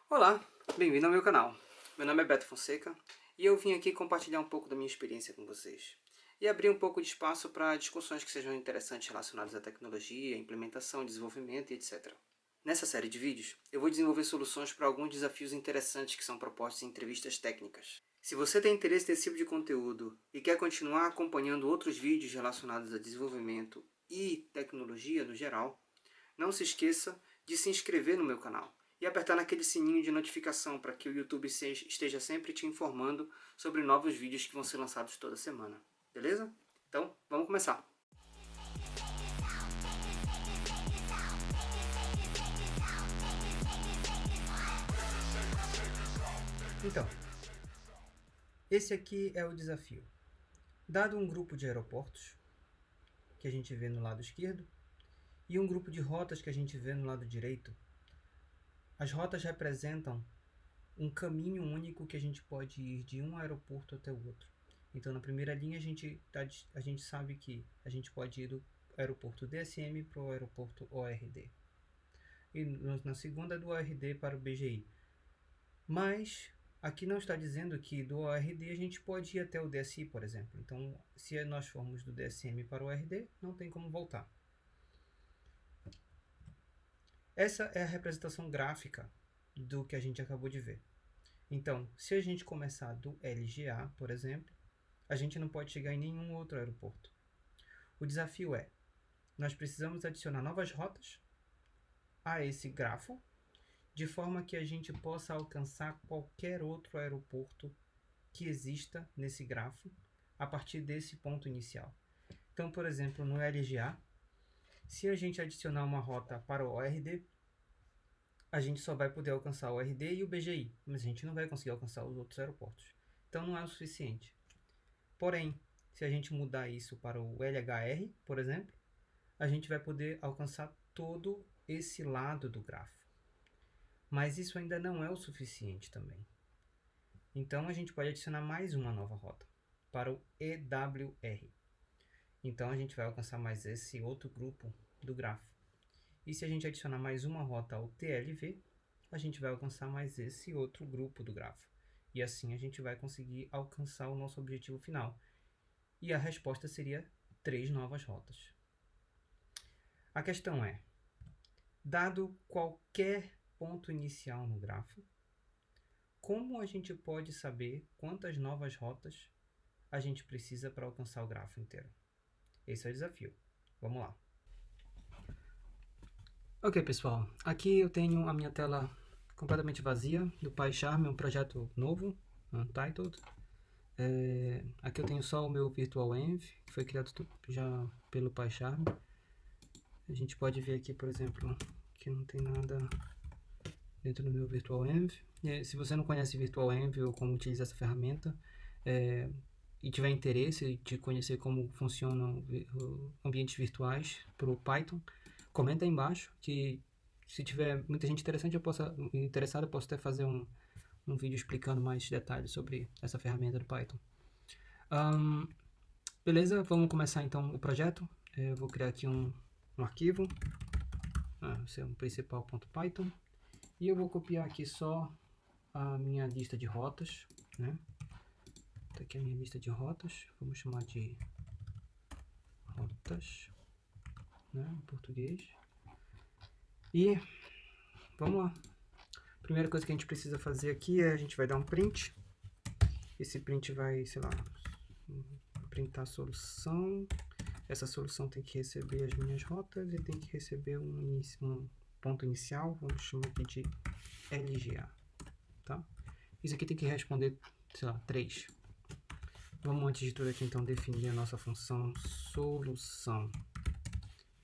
Olá, bem-vindo ao meu canal. Meu nome é Beto Fonseca e eu vim aqui compartilhar um pouco da minha experiência com vocês e abrir um pouco de espaço para discussões que sejam interessantes relacionadas à tecnologia, implementação, desenvolvimento e etc. Nessa série de vídeos, eu vou desenvolver soluções para alguns desafios interessantes que são propostos em entrevistas técnicas. Se você tem interesse nesse tipo de conteúdo e quer continuar acompanhando outros vídeos relacionados a desenvolvimento e tecnologia no geral, não se esqueça de se inscrever no meu canal e apertar naquele sininho de notificação para que o YouTube esteja sempre te informando sobre novos vídeos que vão ser lançados toda semana. Beleza? Então, vamos começar! Então, esse aqui é o desafio. Dado um grupo de aeroportos, que a gente vê no lado esquerdo, e um grupo de rotas que a gente vê no lado direito, as rotas representam um caminho único que a gente pode ir de um aeroporto até o outro. Então, na primeira linha, a gente sabe que a gente pode ir do aeroporto DSM para o aeroporto ORD. E na segunda, do ORD para o BGI. Mas aqui não está dizendo que do ORD a gente pode ir até o DSI, por exemplo. Então, se nós formos do DSM para o ORD, não tem como voltar. Essa é a representação gráfica do que a gente acabou de ver. Então, se a gente começar do LGA, por exemplo, a gente não pode chegar em nenhum outro aeroporto. O desafio é, nós precisamos adicionar novas rotas a esse grafo, de forma que a gente possa alcançar qualquer outro aeroporto que exista nesse grafo, a partir desse ponto inicial. Então, por exemplo, no LGA, se a gente adicionar uma rota para o ORD, a gente só vai poder alcançar o ORD e o BGI, mas a gente não vai conseguir alcançar os outros aeroportos. Então não é o suficiente. Porém, se a gente mudar isso para o LHR, por exemplo, a gente vai poder alcançar todo esse lado do grafo. Mas isso ainda não é o suficiente também. Então a gente pode adicionar mais uma nova rota para o EWR. Então a gente vai alcançar mais esse outro grupo do grafo. E se a gente adicionar mais uma rota ao TLV, a gente vai alcançar mais esse outro grupo do grafo. E assim a gente vai conseguir alcançar o nosso objetivo final. E a resposta seria 3 novas rotas. A questão é, dado qualquer ponto inicial no grafo, como a gente pode saber quantas novas rotas a gente precisa para alcançar o grafo inteiro? Esse é o desafio. Vamos lá. Ok, pessoal. Aqui eu tenho a minha tela completamente vazia do PyCharm, um projeto novo, Untitled. Aqui eu tenho só o meu VirtualEnv, que foi criado já pelo PyCharm. A gente pode ver aqui, por exemplo, que não tem nada dentro do meu VirtualEnv. Se você não conhece VirtualEnv ou como utilizar essa ferramenta, e tiver interesse de conhecer como funcionam ambientes virtuais para o Python, comenta aí embaixo, que se tiver muita gente interessada, eu posso até fazer um vídeo explicando mais detalhes sobre essa ferramenta do Python. Beleza, vamos começar então o projeto. Eu vou criar aqui um arquivo, esse é um principal.python, e eu vou copiar aqui só a minha lista de rotas, né? Tá aqui a minha lista de rotas, vamos chamar de rotas, né, em português. E vamos lá. Primeira coisa que a gente precisa fazer aqui é a gente vai dar um print. Esse print vai, sei lá, printar a solução. Essa solução tem que receber as minhas rotas e tem que receber um ponto inicial, vamos chamar aqui de LGA, tá? Isso aqui tem que responder, sei lá, 3. Vamos antes de tudo aqui então definir a nossa função solução.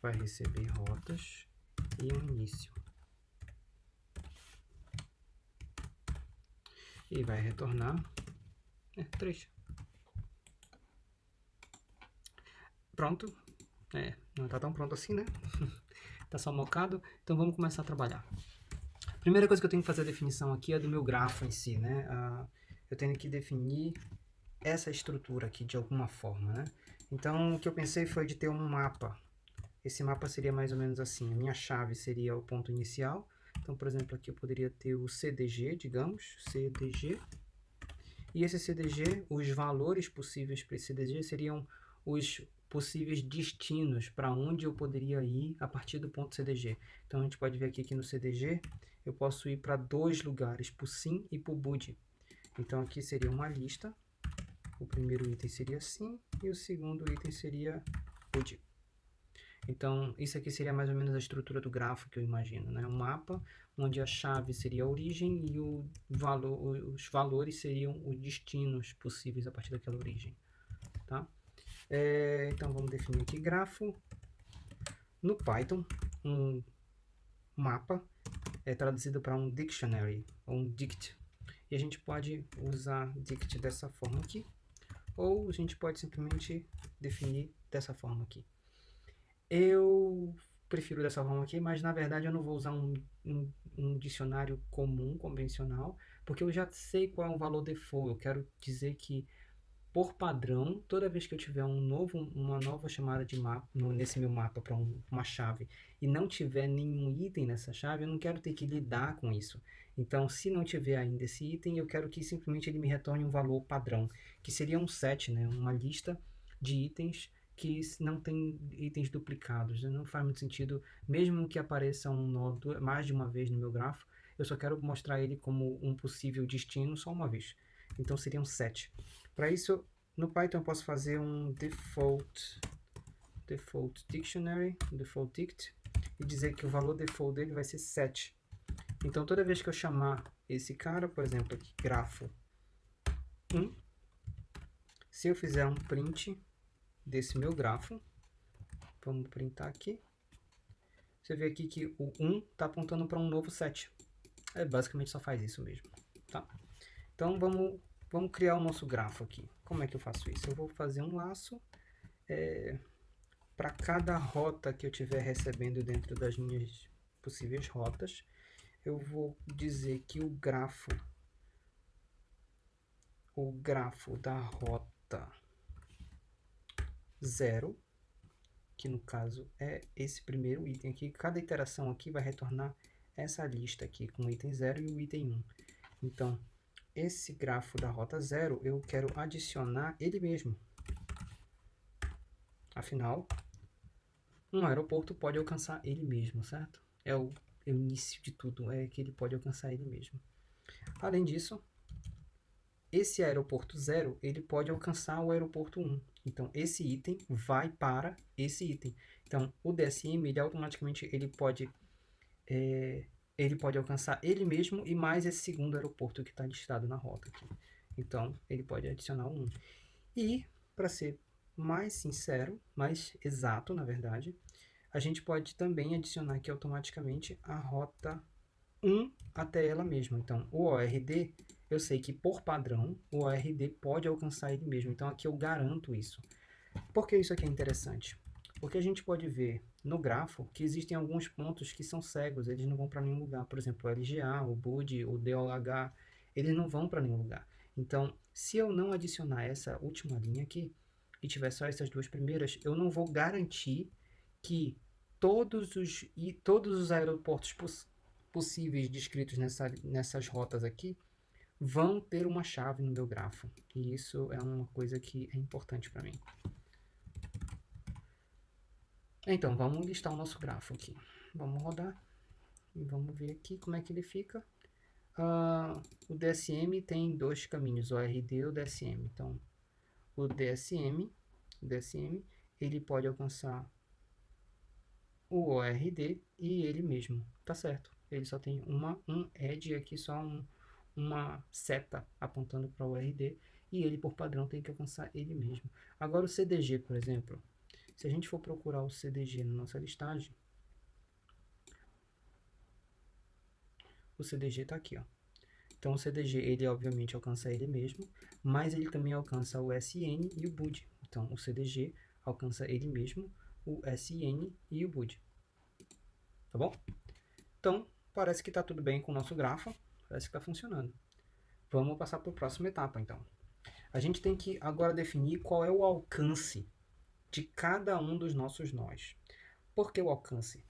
Vai receber rotas e um início. E vai retornar 3. Pronto. Não está tão pronto assim, né? Está só mocado. Então vamos começar a trabalhar. Primeira coisa que eu tenho que fazer a definição aqui é do meu grafo em si, né? Eu tenho que definir essa estrutura aqui de alguma forma, né? Então o que eu pensei foi de ter um mapa. Esse mapa seria mais ou menos assim. A minha chave seria o ponto inicial, Então, por exemplo, aqui eu poderia ter o CDG, digamos, CDG. E esse CDG, os valores possíveis para esse CDG seriam os possíveis destinos para onde eu poderia ir a partir do ponto CDG. Então, a gente pode ver aqui que no CDG eu posso ir para 2 lugares, para o sim e para o bud. Então, aqui seria uma lista. O primeiro item seria sim e o segundo item seria bud. Então, isso aqui seria mais ou menos a estrutura do grafo que eu imagino, né? Um mapa onde a chave seria a origem e os valores seriam os destinos possíveis a partir daquela origem, tá? Então, vamos definir aqui grafo. No Python, um mapa é traduzido para um dictionary, ou um dict. E a gente pode usar dict dessa forma aqui, ou a gente pode simplesmente definir dessa forma aqui. Eu prefiro dessa forma aqui, mas na verdade eu não vou usar um dicionário comum, convencional, porque eu já sei qual é o valor default. Eu quero dizer que, por padrão, toda vez que eu tiver uma nova chamada de mapa, nesse meu mapa para uma chave, e não tiver nenhum item nessa chave, eu não quero ter que lidar com isso. Então, se não tiver ainda esse item, eu quero que simplesmente ele me retorne um valor padrão, que seria um set, né? Uma lista de itens que não tem itens duplicados. Não faz muito sentido, mesmo que apareça um nó mais de uma vez no meu grafo, eu só quero mostrar ele como um possível destino só uma vez. Então seria um set. Para isso, no Python eu posso fazer um default dictionary, default dict, e dizer que o valor default dele vai ser set. Então toda vez que eu chamar esse cara, por exemplo, aqui, grafo 1, se eu fizer um print desse meu grafo, vamos printar aqui, você vê aqui que o 1 está apontando para um novo set. Basicamente só faz isso mesmo, tá? Então vamos criar o nosso grafo aqui. Como é que eu faço isso? Eu vou fazer um laço para cada rota que eu estiver recebendo dentro das minhas possíveis rotas. Eu vou dizer que o grafo da rota 0, que no caso é esse primeiro item aqui, cada iteração aqui vai retornar essa lista aqui com o item 0 e o item 1. Então, esse grafo da rota 0, eu quero adicionar ele mesmo. Afinal, um aeroporto pode alcançar ele mesmo, certo? É o início de tudo, é que ele pode alcançar ele mesmo. Além disso, esse aeroporto 0, ele pode alcançar o aeroporto 1. Então, esse item vai para esse item. Então, o DSM, ele automaticamente ele pode alcançar ele mesmo e mais esse segundo aeroporto que está listado na rota aqui. Então, ele pode adicionar um 1. E, para ser mais sincero, mais exato, na verdade, a gente pode também adicionar aqui automaticamente a rota 1 até ela mesma. Então, o ORD, eu sei que por padrão, o ORD pode alcançar ele mesmo. Então, aqui eu garanto isso. Por que isso aqui é interessante? Porque a gente pode ver no grafo que existem alguns pontos que são cegos, eles não vão para nenhum lugar. Por exemplo, o LGA, o BUD, o DOH, eles não vão para nenhum lugar. Então, se eu não adicionar essa última linha aqui, e tiver só essas duas primeiras, eu não vou garantir que todos os aeroportos possíveis descritos nessas rotas aqui vão ter uma chave no meu grafo. E isso é uma coisa que é importante para mim. Então, vamos listar o nosso grafo aqui. Vamos rodar e vamos ver aqui como é que ele fica. O DSM tem dois caminhos, o ORD e o DSM. Então, o DSM, ele pode alcançar o ORD e ele mesmo, tá certo? Ele só tem um edge aqui, só uma seta apontando para o ORD, e ele por padrão tem que alcançar ele mesmo. Agora o CDG, por exemplo, se a gente for procurar o CDG na nossa listagem, o CDG está aqui, ó. Então o CDG, ele obviamente alcança ele mesmo, mas ele também alcança o SN e o BUD. Então o CDG alcança ele mesmo, o SN e o BUD. Tá bom? Então, parece que está tudo bem com o nosso grafo, parece que está funcionando. Vamos passar para a próxima etapa, então. A gente tem que agora definir qual é o alcance de cada um dos nossos nós. Por que o alcance?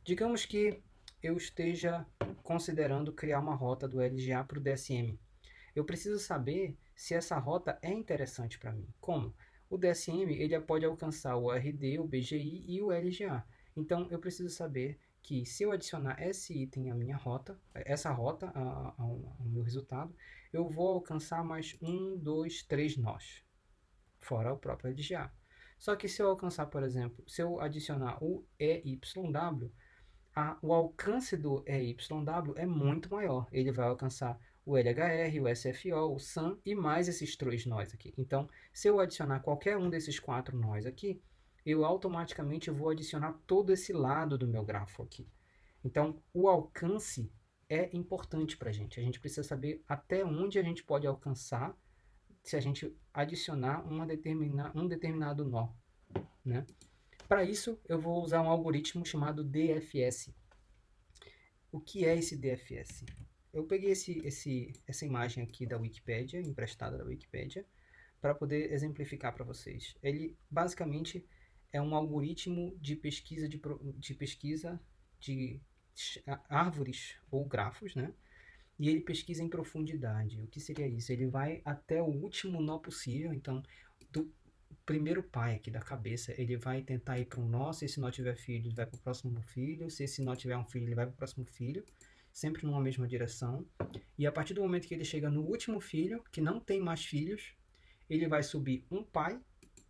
Digamos que eu esteja considerando criar uma rota do LGA para o DSM. Eu preciso saber se essa rota é interessante para mim. Como? O DSM ele pode alcançar o RD, o BGI e o LGA. Então eu preciso saber que se eu adicionar esse item à minha rota, essa rota ao meu resultado, eu vou alcançar mais 1, 2, 3 nós, fora o próprio LGA. Só que se eu alcançar, por exemplo, se eu adicionar o EYW, o alcance do EYW é muito maior. Ele vai alcançar o LHR, o SFO, o SAM e mais esses 3 nós aqui. Então, se eu adicionar qualquer um desses 4 nós aqui, eu automaticamente vou adicionar todo esse lado do meu grafo aqui. Então, o alcance é importante para a gente. A gente precisa saber até onde a gente pode alcançar se a gente adicionar um determinado nó, né? Para isso, eu vou usar um algoritmo chamado DFS. O que é esse DFS? Eu peguei essa imagem aqui da Wikipédia, emprestada da Wikipédia, para poder exemplificar para vocês. Ele basicamente é um algoritmo de pesquisa de árvores ou grafos, né? E ele pesquisa em profundidade. O que seria isso? Ele vai até o último nó possível. Então, do primeiro pai aqui da cabeça, ele vai tentar ir para um nó. Se esse nó tiver filho, ele vai para o próximo filho. Se esse nó tiver um filho, ele vai para o próximo filho. Sempre numa mesma direção. E a partir do momento que ele chega no último filho, que não tem mais filhos, ele vai subir um pai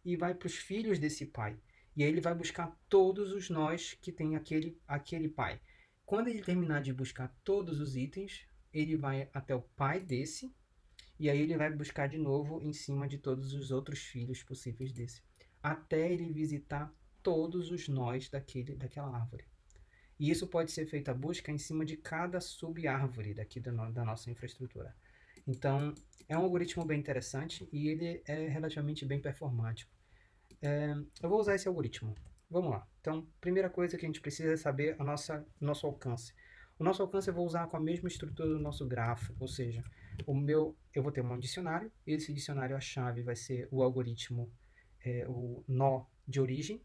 e vai para os filhos desse pai. E aí ele vai buscar todos os nós que tem aquele pai. Quando ele terminar de buscar todos os itens, ele vai até o pai desse, e aí ele vai buscar de novo em cima de todos os outros filhos possíveis desse, até ele visitar todos os nós daquela árvore. E isso pode ser feita a busca em cima de cada sub-árvore daqui da nossa infraestrutura. Então, é um algoritmo bem interessante e ele é relativamente bem performático. Eu vou usar esse algoritmo. Vamos lá. Então, primeira coisa que a gente precisa é saber nosso alcance. O nosso alcance eu vou usar com a mesma estrutura do nosso grafo, ou seja, eu vou ter um dicionário, esse dicionário a chave vai ser o algoritmo, o nó de origem,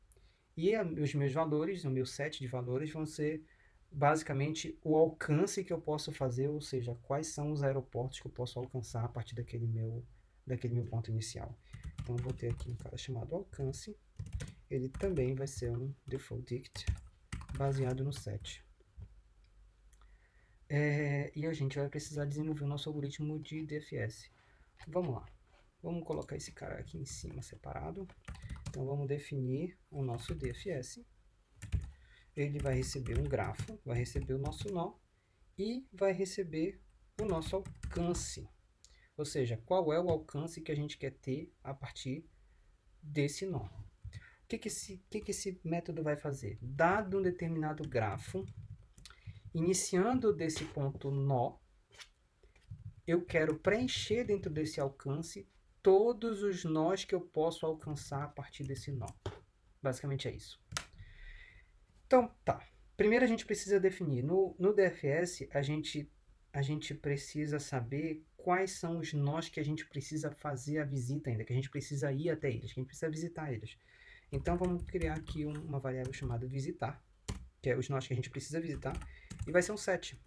e os meus valores, o meu set de valores vão ser basicamente o alcance que eu posso fazer, ou seja, quais são os aeroportos que eu posso alcançar a partir daquele meu ponto inicial. Então eu vou ter aqui um cara chamado alcance, ele também vai ser um default dict baseado no set. E a gente vai precisar desenvolver o nosso algoritmo de DFS. Vamos lá. Vamos colocar esse cara aqui em cima separado. Então vamos definir o nosso DFS. Ele vai receber um grafo, vai receber o nosso nó e vai receber o nosso alcance. Ou seja, qual é o alcance que a gente quer ter a partir desse nó. O que esse método vai fazer? Dado um determinado grafo, iniciando desse ponto nó, eu quero preencher dentro desse alcance todos os nós que eu posso alcançar a partir desse nó. Basicamente é isso. Então, tá. Primeiro a gente precisa definir. No DFS, a gente precisa saber quais são os nós que a gente precisa fazer a visita ainda, que a gente precisa ir até eles, que a gente precisa visitar eles. Então, vamos criar aqui uma variável chamada visitar, que é os nós que a gente precisa visitar, e vai ser um set.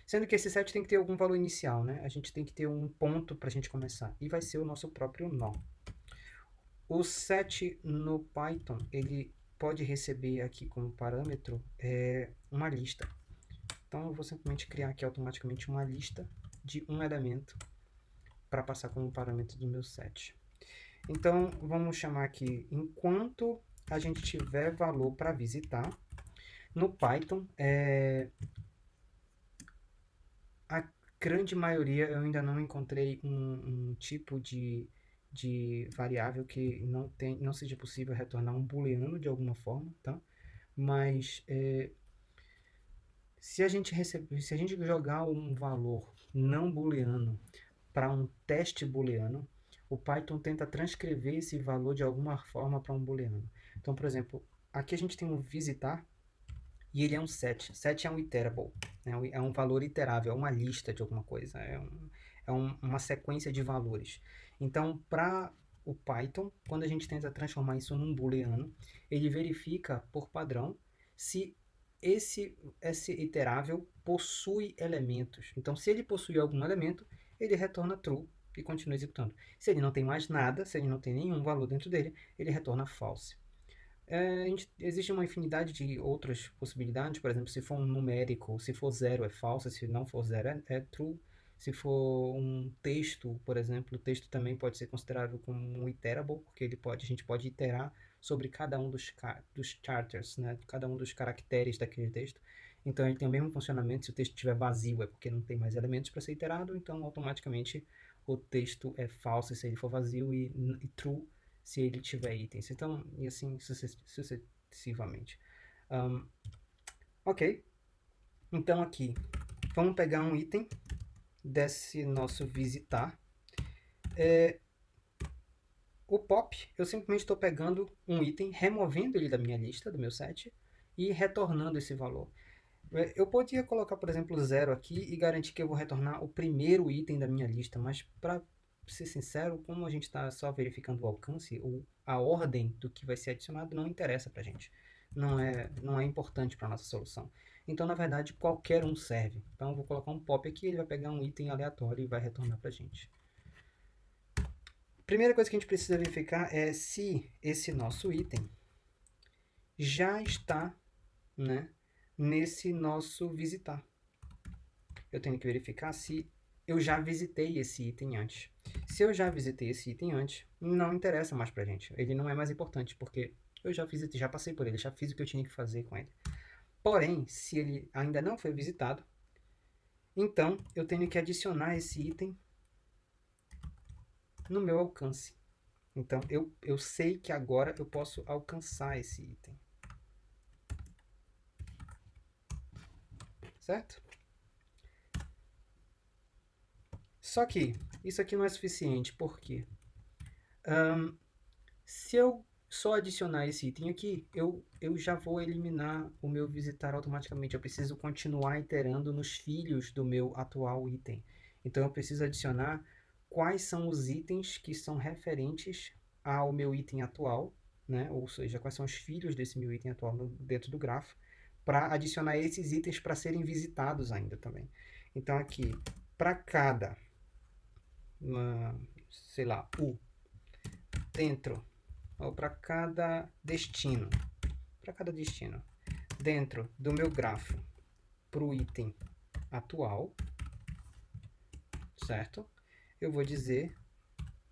Sendo que esse set tem que ter algum valor inicial, né? A gente tem que ter um ponto para a gente começar, e vai ser o nosso próprio nó. O set no Python, ele pode receber aqui como parâmetro uma lista. Então eu vou simplesmente criar aqui automaticamente uma lista de um elemento para passar como parâmetro do meu set. Então vamos chamar aqui, enquanto a gente tiver valor para visitar, no Python, a grande maioria eu ainda não encontrei um tipo de variável que não seja possível retornar um booleano de alguma forma, tá? Mas se a gente jogar um valor não booleano para um teste booleano, o Python tenta transcrever esse valor de alguma forma para um booleano. Então, por exemplo, aqui a gente tem um visitar e ele é um set. Set é um iterable, né? É um valor iterável, é uma lista de alguma coisa, uma sequência de valores. Então, para o Python, quando a gente tenta transformar isso num booleano, ele verifica por padrão se esse iterável possui elementos. Então, se ele possui algum elemento, ele retorna true e continua executando. Se ele não tem mais nada, se ele não tem nenhum valor dentro dele, ele retorna false. Existe uma infinidade de outras possibilidades, por exemplo, se for um numérico, se for zero é false, se não for zero é true. Se for um texto, por exemplo, o texto também pode ser considerado como um iterable, porque a gente pode iterar sobre cada um dos characters, né? Cada um dos caracteres daquele texto. Então ele tem o mesmo funcionamento. Se o texto estiver vazio é porque não tem mais elementos para ser iterado, então automaticamente o texto é falso se ele for vazio e true se ele tiver itens. Então, e assim sucessivamente. Ok. Então aqui, vamos pegar um item desse nosso visitar. O pop, eu simplesmente estou pegando um item, removendo ele da minha lista, do meu set, e retornando esse valor. Eu podia colocar, por exemplo, 0 aqui e garantir que eu vou retornar o primeiro item da minha lista, mas para ser sincero, como a gente está só verificando o alcance, a ordem do que vai ser adicionado não interessa para a gente. Não é importante para a nossa solução. Então, na verdade, qualquer um serve. Então, eu vou colocar um pop aqui, ele vai pegar um item aleatório e vai retornar para a gente. Primeira coisa que a gente precisa verificar é se esse nosso item já está, né, nesse nosso visitar. Eu tenho que verificar se eu já visitei esse item antes. Se eu já visitei esse item antes, não interessa mais pra gente. Ele não é mais importante, porque eu já visitei, já passei por ele, já fiz o que eu tinha que fazer com ele. Porém, se ele ainda não foi visitado, então eu tenho que adicionar esse item no meu alcance. Então, eu sei que agora eu posso alcançar esse item. Certo? Só que isso aqui não é suficiente, porque se eu só adicionar esse item aqui, eu já vou eliminar o meu visitar automaticamente. Eu preciso continuar iterando nos filhos do meu atual item. Então eu preciso adicionar quais são os itens que são referentes ao meu item atual, né? Ou seja, quais são os filhos desse meu item atual dentro do grafo, para adicionar esses itens para serem visitados ainda também. Então aqui, para cada, sei lá, U, dentro, ou para cada destino, dentro do meu grafo, para o item atual, certo? Eu vou dizer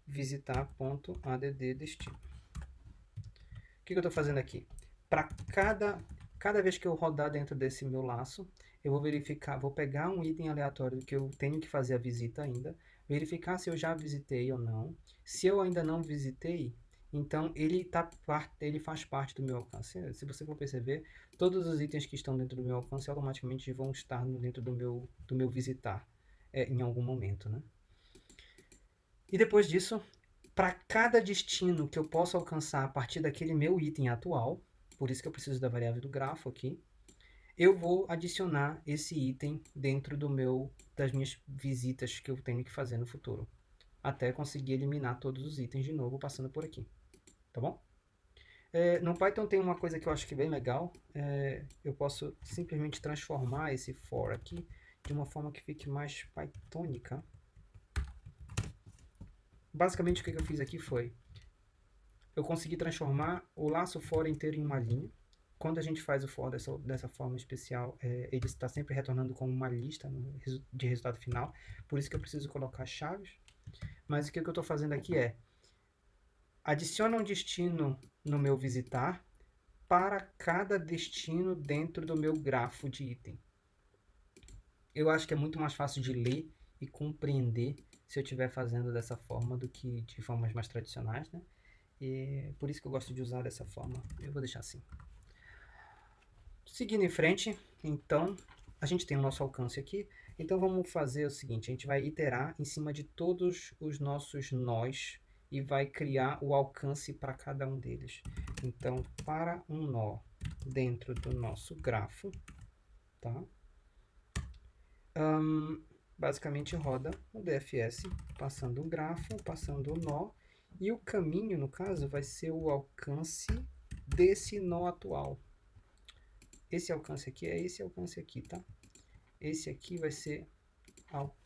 visitar.add destino. O que eu estou fazendo aqui? Para cada vez que eu rodar dentro desse meu laço, eu vou verificar, vou pegar um item aleatório que eu tenho que fazer a visita ainda, verificar se eu já visitei ou não. Se eu ainda não visitei, então ele faz parte do meu alcance. Se você for perceber, todos os itens que estão dentro do meu alcance automaticamente vão estar dentro do meu visitar em algum momento, né? E depois disso, para cada destino que eu posso alcançar a partir daquele meu item atual, por isso que eu preciso da variável do grafo aqui, eu vou adicionar esse item dentro das minhas visitas que eu tenho que fazer no futuro, até conseguir eliminar todos os itens de novo passando por aqui, tá bom? No Python tem uma coisa que eu acho que é bem legal, eu posso simplesmente transformar esse for aqui de uma forma que fique mais pythônica. Basicamente o que eu fiz aqui foi, eu consegui transformar o laço for inteiro em uma linha. Quando a gente faz o for dessa forma especial, ele está sempre retornando como uma lista de resultado final. Por isso que eu preciso colocar chaves. Mas o que eu estou fazendo aqui é, adiciona um destino no meu visitar para cada destino dentro do meu grafo de item. Eu acho que é muito mais fácil de ler e compreender se eu estiver fazendo dessa forma do que de formas mais tradicionais, né? E por isso que eu gosto de usar dessa forma. Eu vou deixar assim. Seguindo em frente, então, a gente tem o nosso alcance aqui. Então vamos fazer o seguinte, a gente vai iterar em cima de todos os nossos nós e vai criar o alcance para cada um deles. Então, para um nó dentro do nosso grafo, tá? Basicamente roda o DFS passando o grafo, passando o nó, e o caminho, no caso, vai ser o alcance desse nó atual. esse alcance aqui é esse alcance aqui, tá? Esse aqui vai ser...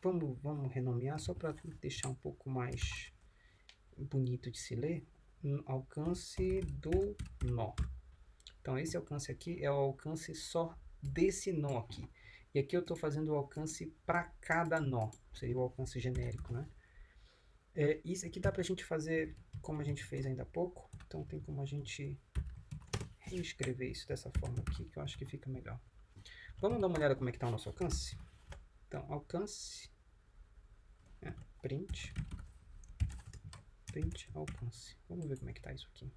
Vamos renomear só para deixar um pouco mais bonito de se ler. Alcance do nó. Então, esse alcance aqui é o alcance só desse nó aqui. E aqui eu estou fazendo o alcance para cada nó. Seria o alcance genérico, né? Isso aqui dá para a gente fazer como a gente fez ainda há pouco. Então, tem como a gente reescrever isso dessa forma aqui, que eu acho que fica melhor. Vamos dar uma olhada como é que está o nosso alcance? Então, alcance, print alcance. Vamos ver como é que está isso aqui.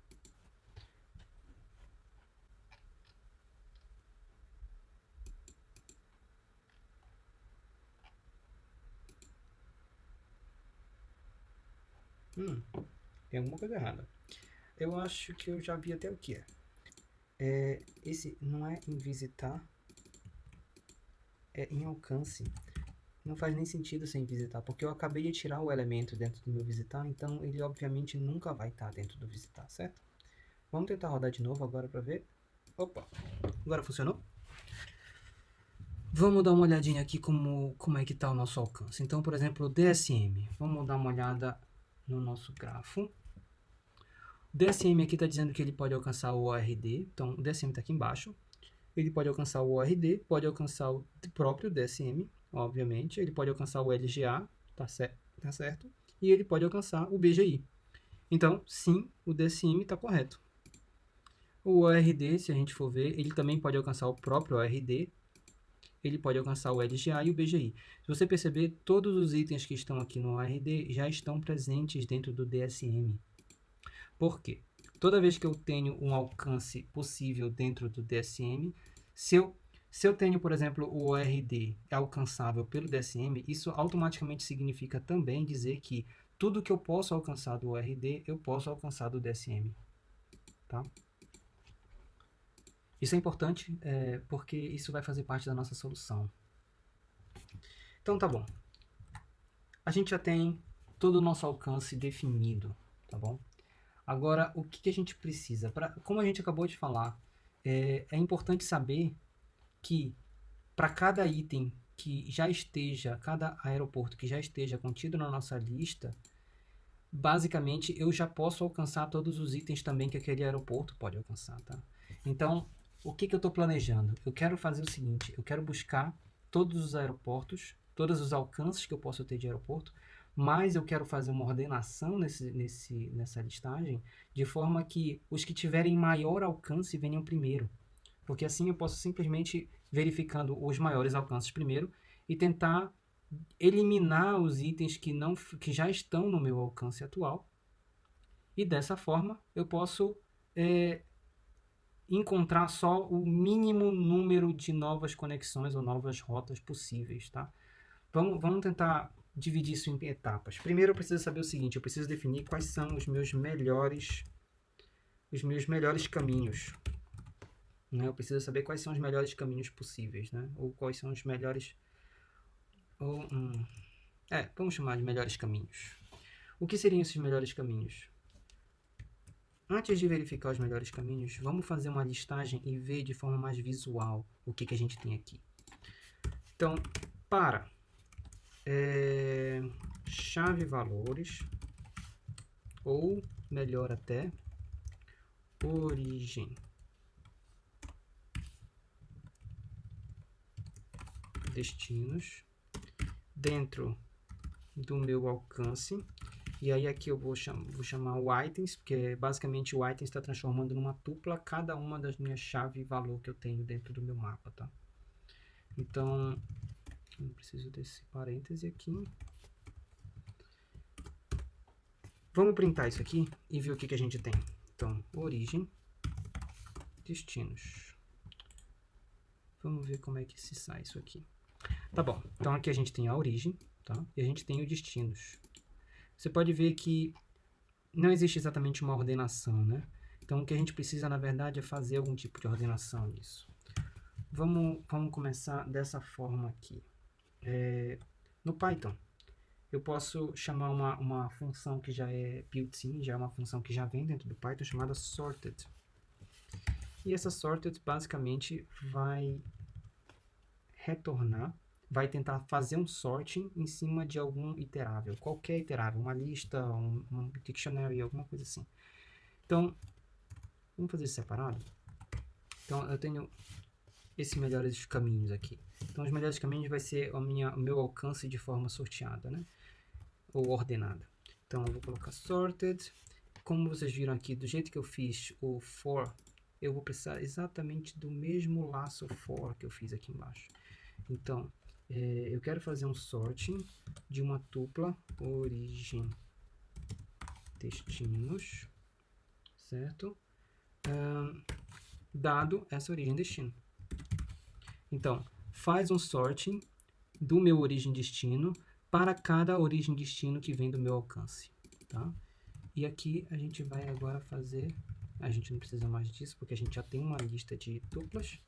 Tem alguma coisa errada. Eu acho que eu já vi até o que é. Esse não é em visitar, é em alcance. Não faz nem sentido sem visitar, porque eu acabei de tirar o elemento dentro do meu visitar, então ele obviamente nunca vai estar dentro do visitar, certo? Vamos tentar rodar de novo agora para ver. Opa, agora funcionou? Vamos dar uma olhadinha aqui como é que está o nosso alcance. Então, por exemplo, o DSM. Vamos dar uma olhada no nosso grafo. O DSM aqui está dizendo que ele pode alcançar o ORD. Então, o DSM está aqui embaixo. Ele pode alcançar o ORD, pode alcançar o próprio DSM, obviamente. Ele pode alcançar o LGA, tá certo? E ele pode alcançar o BGI. Então, sim, o DSM está correto. O ORD, se a gente for ver, ele também pode alcançar o próprio ORD. Ele pode alcançar o LGA e o BGI. Se você perceber, todos os itens que estão aqui no ORD já estão presentes dentro do DSM. Por quê? Toda vez que eu tenho um alcance possível dentro do DSM, se eu tenho, por exemplo, o ORD alcançável pelo DSM, isso automaticamente significa também dizer que tudo que eu posso alcançar do ORD, eu posso alcançar do DSM. Tá? Isso é importante porque isso vai fazer parte da nossa solução. Então tá bom. A gente já tem todo o nosso alcance definido, tá bom? Agora, o que a gente precisa? Como a gente acabou de falar, é importante saber que para cada item que já esteja, cada aeroporto que já esteja contido na nossa lista, basicamente eu já posso alcançar todos os itens também que aquele aeroporto pode alcançar, tá? Então, o que eu estou planejando? Eu quero fazer o seguinte, eu quero buscar todos os aeroportos, todos os alcances que eu posso ter de aeroporto, mas eu quero fazer uma ordenação nessa listagem, de forma que os que tiverem maior alcance venham primeiro. Porque assim eu posso simplesmente verificando os maiores alcances primeiro e tentar eliminar os itens que já estão no meu alcance atual. E dessa forma eu posso encontrar só o mínimo número de novas conexões ou novas rotas possíveis, tá? Vamos tentar dividir isso em etapas. Primeiro eu preciso saber o seguinte, eu preciso definir quais são os meus melhores caminhos. Né? Eu preciso saber quais são os melhores caminhos possíveis, né? Ou quais são os melhores... vamos chamar de melhores caminhos. O que seriam esses melhores caminhos? Antes de verificar os melhores caminhos, vamos fazer uma listagem e ver de forma mais visual o que a gente tem aqui. Então, para chave valores, ou melhor até, origem, destinos, dentro do meu alcance. E aí aqui eu vou chamar o items, porque basicamente o items está transformando numa tupla cada uma das minhas chave valor que eu tenho dentro do meu mapa, tá? Então, eu preciso desse parêntese aqui. Vamos printar isso aqui e ver o que a gente tem. Então, origem, destinos. Vamos ver como é que se sai isso aqui. Tá bom, então aqui a gente tem a origem, tá? E a gente tem os destinos. Você pode ver que não existe exatamente uma ordenação, né? Então, o que a gente precisa, na verdade, é fazer algum tipo de ordenação nisso. Vamos começar dessa forma aqui. No Python, eu posso chamar uma função que já é built-in, já é uma função que já vem dentro do Python, chamada sorted. E essa sorted basicamente vai retornar, vai tentar fazer um sorting em cima de algum iterável, qualquer iterável, uma lista, um dictionary, alguma coisa assim. Então, vamos fazer isso separado? Então, eu tenho esses melhores caminhos aqui. Então, os melhores caminhos vai ser o meu alcance de forma sorteada, né? Ou ordenada. Então, eu vou colocar sorted. Como vocês viram aqui, do jeito que eu fiz o for, eu vou precisar exatamente do mesmo laço for que eu fiz aqui embaixo. Então, eu quero fazer um sorting de uma tupla origem destinos, certo? Dado essa origem destino. Então, faz um sorting do meu origem destino para cada origem destino que vem do meu alcance, tá? E aqui a gente vai agora fazer, a gente não precisa mais disso porque a gente já tem uma lista de tuplas.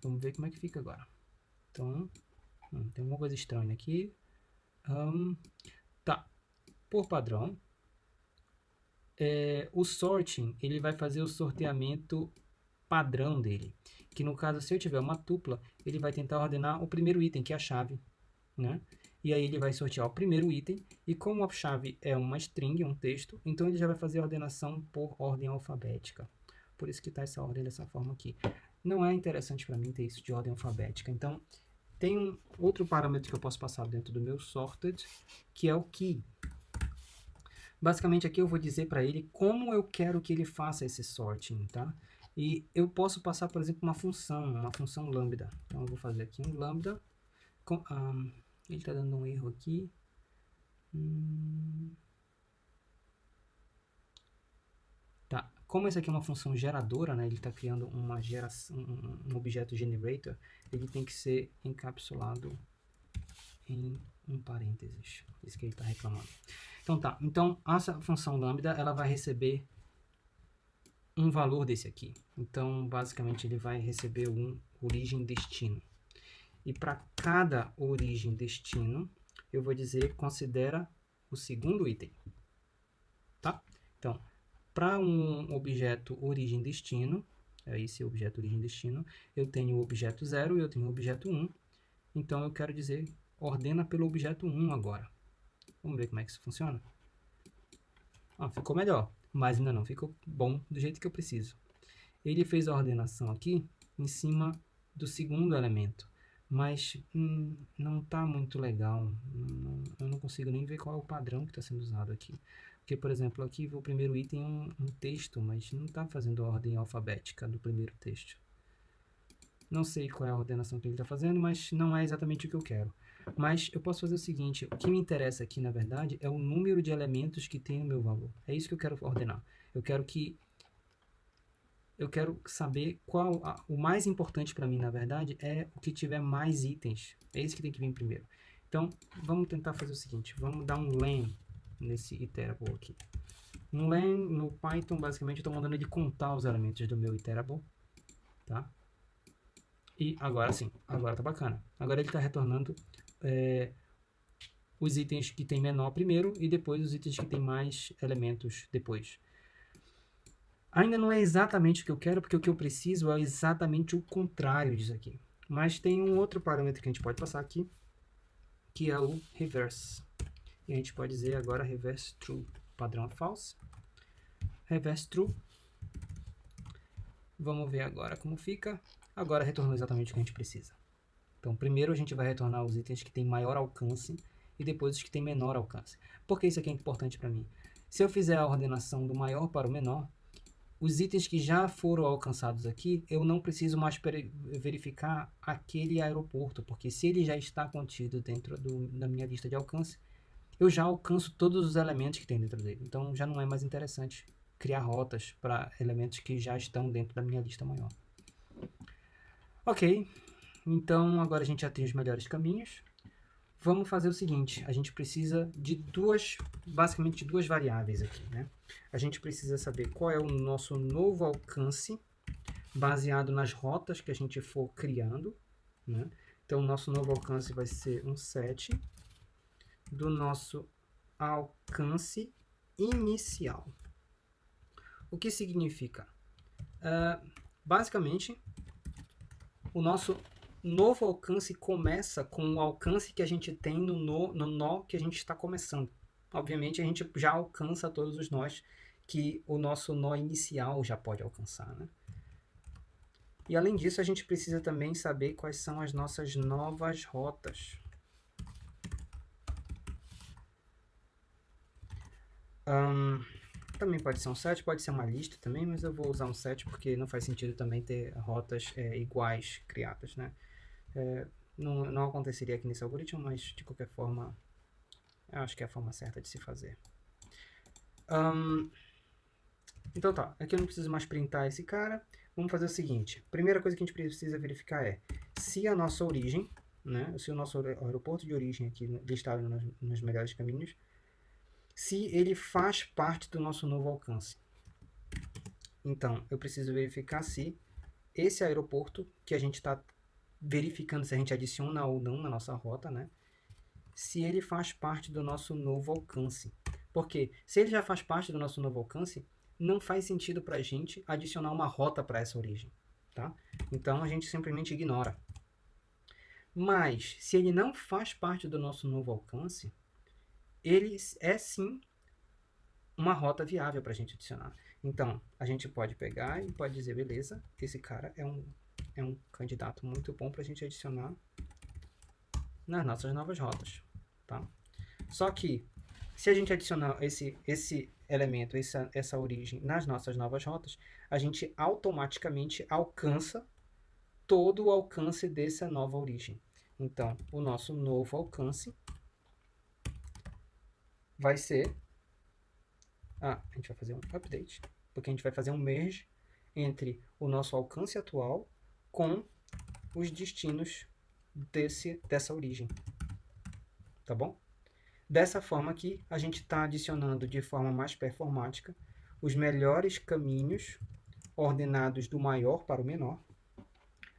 Vamos ver como é que fica agora. Então, tem uma coisa estranha aqui. Tá, por padrão, o sorting, ele vai fazer o sorteamento padrão dele. Que no caso, se eu tiver uma tupla, ele vai tentar ordenar o primeiro item, que é a chave, né? E aí ele vai sortear o primeiro item, e como a chave é uma string, um texto, então ele já vai fazer a ordenação por ordem alfabética. Por isso que está essa ordem dessa forma aqui. Não é interessante para mim ter isso de ordem alfabética. Então, tem um outro parâmetro que eu posso passar dentro do meu sorted, que é o key. Basicamente aqui eu vou dizer para ele como eu quero que ele faça esse sorting, tá? E eu posso passar, por exemplo, uma função lambda. Então eu vou fazer aqui um lambda. Ele está dando um erro aqui. Tá. Como essa aqui é uma função geradora, né? Ele está criando uma geração, um objeto generator, ele tem que ser encapsulado em um parênteses. Isso que ele está reclamando. Então tá. Então essa função lambda ela vai receber um valor desse aqui. Então basicamente ele vai receber um origem destino. E para cada origem destino, eu vou dizer considera o segundo item. Tá? Então, para um objeto origem destino, esse objeto origem destino, eu tenho o objeto 0 e eu tenho o objeto 1. Então eu quero dizer ordena pelo objeto 1 agora. Vamos ver como é que isso funciona. Ficou melhor, mas ainda não ficou bom do jeito que eu preciso. Ele fez a ordenação aqui em cima do segundo elemento, mas não está muito legal. Eu não consigo nem ver qual é o padrão que está sendo usado aqui. Porque, por exemplo, aqui o primeiro item é um texto, mas não está fazendo a ordem alfabética do primeiro texto. Não sei qual é a ordenação que ele está fazendo, mas não é exatamente o que eu quero. Mas eu posso fazer o seguinte, o que me interessa aqui, na verdade, é o número de elementos que tem no meu valor. É isso que eu quero ordenar. Eu quero saber qual... o mais importante para mim, na verdade, é o que tiver mais itens. É isso que tem que vir primeiro. Então, vamos tentar fazer o seguinte. Vamos dar um len nesse iterable aqui. Um len no Python, basicamente, eu estou mandando ele contar os elementos do meu iterable. Tá? E agora sim, agora tá bacana. Agora ele está retornando os itens que tem menor primeiro e depois os itens que tem mais elementos depois. Ainda não é exatamente o que eu quero, porque o que eu preciso é exatamente o contrário disso aqui. Mas tem um outro parâmetro que a gente pode passar aqui, que é o reverse. E a gente pode dizer agora reverse true, padrão false. Reverse true. Vamos ver agora como fica. Agora retornou exatamente o que a gente precisa. Então, primeiro a gente vai retornar os itens que têm maior alcance e depois os que têm menor alcance. Por que isso aqui é importante para mim? Se eu fizer a ordenação do maior para o menor, os itens que já foram alcançados aqui, eu não preciso mais verificar aquele aeroporto, porque se ele já está contido dentro da minha lista de alcance, eu já alcanço todos os elementos que tem dentro dele. Então, já não é mais interessante criar rotas para elementos que já estão dentro da minha lista maior. Ok, então agora a gente já tem os melhores caminhos. Vamos fazer o seguinte, a gente precisa de basicamente de duas variáveis aqui, né? A gente precisa saber qual é o nosso novo alcance, baseado nas rotas que a gente for criando, né? Então, o nosso novo alcance vai ser um set do nosso alcance inicial. O que significa? Basicamente, o nosso novo alcance começa com o alcance que a gente tem no nó que a gente está começando. Obviamente, a gente já alcança todos os nós que o nosso nó inicial já pode alcançar, né? E além disso, a gente precisa também saber quais são as nossas novas rotas. Também pode ser um set, pode ser uma lista também, mas eu vou usar um set porque não faz sentido também ter rotas iguais criadas, né? Não aconteceria aqui nesse algoritmo, mas de qualquer forma, eu acho que é a forma certa de se fazer. Então tá, aqui eu não preciso mais printar esse cara. Vamos fazer o seguinte, primeira coisa que a gente precisa verificar é se a nossa origem, né, se o nosso aeroporto de origem aqui listado nos melhores caminhos, se ele faz parte do nosso novo alcance. Então, eu preciso verificar se esse aeroporto que a gente está verificando se a gente adiciona ou não na nossa rota, né, se ele faz parte do nosso novo alcance. Porque se ele já faz parte do nosso novo alcance, não faz sentido para a gente adicionar uma rota para essa origem, tá? Então a gente simplesmente ignora. Mas se ele não faz parte do nosso novo alcance, ele é sim uma rota viável para a gente adicionar. Então a gente pode pegar e pode dizer, beleza, esse cara é um candidato muito bom para a gente adicionar nas nossas novas rotas, tá? Só que se a gente adicionar esse elemento, essa origem nas nossas novas rotas, a gente automaticamente alcança todo o alcance dessa nova origem. Então, o nosso novo alcance vai ser... a gente vai fazer um update, porque a gente vai fazer um merge entre o nosso alcance atual com os destinos dessa origem. Tá bom? Dessa forma aqui, a gente está adicionando de forma mais performática os melhores caminhos ordenados do maior para o menor.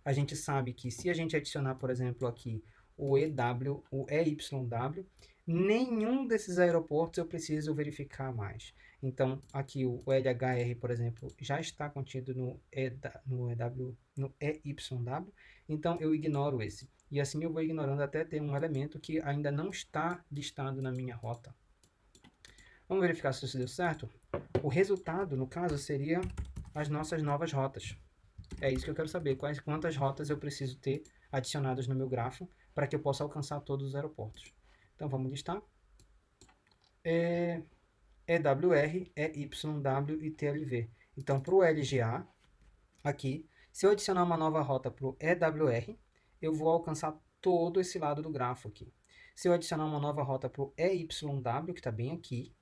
A gente sabe que se a gente adicionar, por exemplo, aqui o EW, o EYW, nenhum desses aeroportos eu preciso verificar mais. Então, aqui o LHR, por exemplo, já está contido no EYW, então eu ignoro esse. E assim eu vou ignorando até ter um elemento que ainda não está listado na minha rota. Vamos verificar se isso deu certo? O resultado, no caso, seria as nossas novas rotas. É isso que eu quero saber, quantas rotas eu preciso ter adicionadas no meu grafo para que eu possa alcançar todos os aeroportos. Então vamos listar. EWR, EYW e TLV. Então para o LGA, aqui, se eu adicionar uma nova rota para o EWR, eu vou alcançar todo esse lado do grafo aqui. Se eu adicionar uma nova rota para o EYW, que está bem aqui,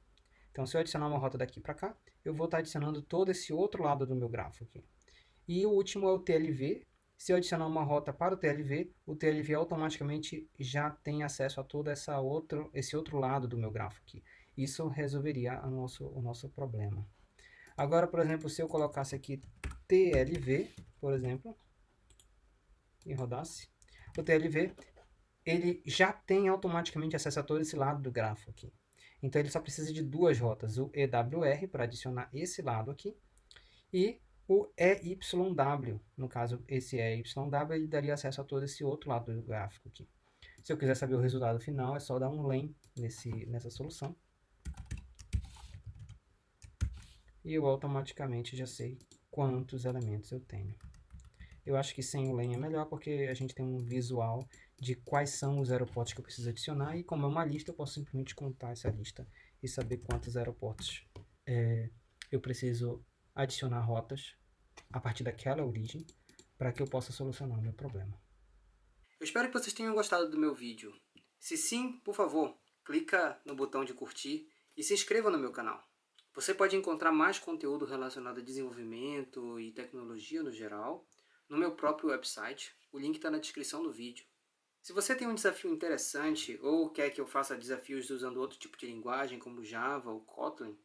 então se eu adicionar uma rota daqui para cá, eu vou estar adicionando todo esse outro lado do meu grafo aqui. E o último é o TLV. Se eu adicionar uma rota para o TLV automaticamente já tem acesso a todo esse outro lado do meu grafo aqui. Isso resolveria o nosso problema. Agora, por exemplo, se eu colocasse aqui TLV, por exemplo, e rodasse, o TLV, ele já tem automaticamente acesso a todo esse lado do grafo aqui. Então, ele só precisa de duas rotas, o EWR para adicionar esse lado aqui, e o EYW, no caso, esse EYW, ele daria acesso a todo esse outro lado do gráfico aqui. Se eu quiser saber o resultado final, é só dar um len nessa solução. E eu automaticamente já sei quantos elementos eu tenho. Eu acho que sem o len é melhor, porque a gente tem um visual de quais são os aeroportos que eu preciso adicionar, e como é uma lista, eu posso simplesmente contar essa lista e saber quantos aeroportos eu preciso adicionar rotas a partir daquela origem para que eu possa solucionar o meu problema. Eu espero que vocês tenham gostado do meu vídeo. Se sim, por favor, clica no botão de curtir e se inscreva no meu canal. Você pode encontrar mais conteúdo relacionado a desenvolvimento e tecnologia no geral no meu próprio website. O link está na descrição do vídeo. Se você tem um desafio interessante ou quer que eu faça desafios usando outro tipo de linguagem como Java ou Kotlin,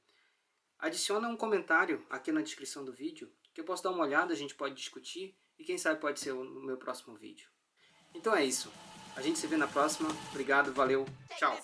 adiciona um comentário aqui na descrição do vídeo que eu posso dar uma olhada, a gente pode discutir e quem sabe pode ser o meu próximo vídeo. Então é isso. A gente se vê na próxima. Obrigado, valeu, tchau!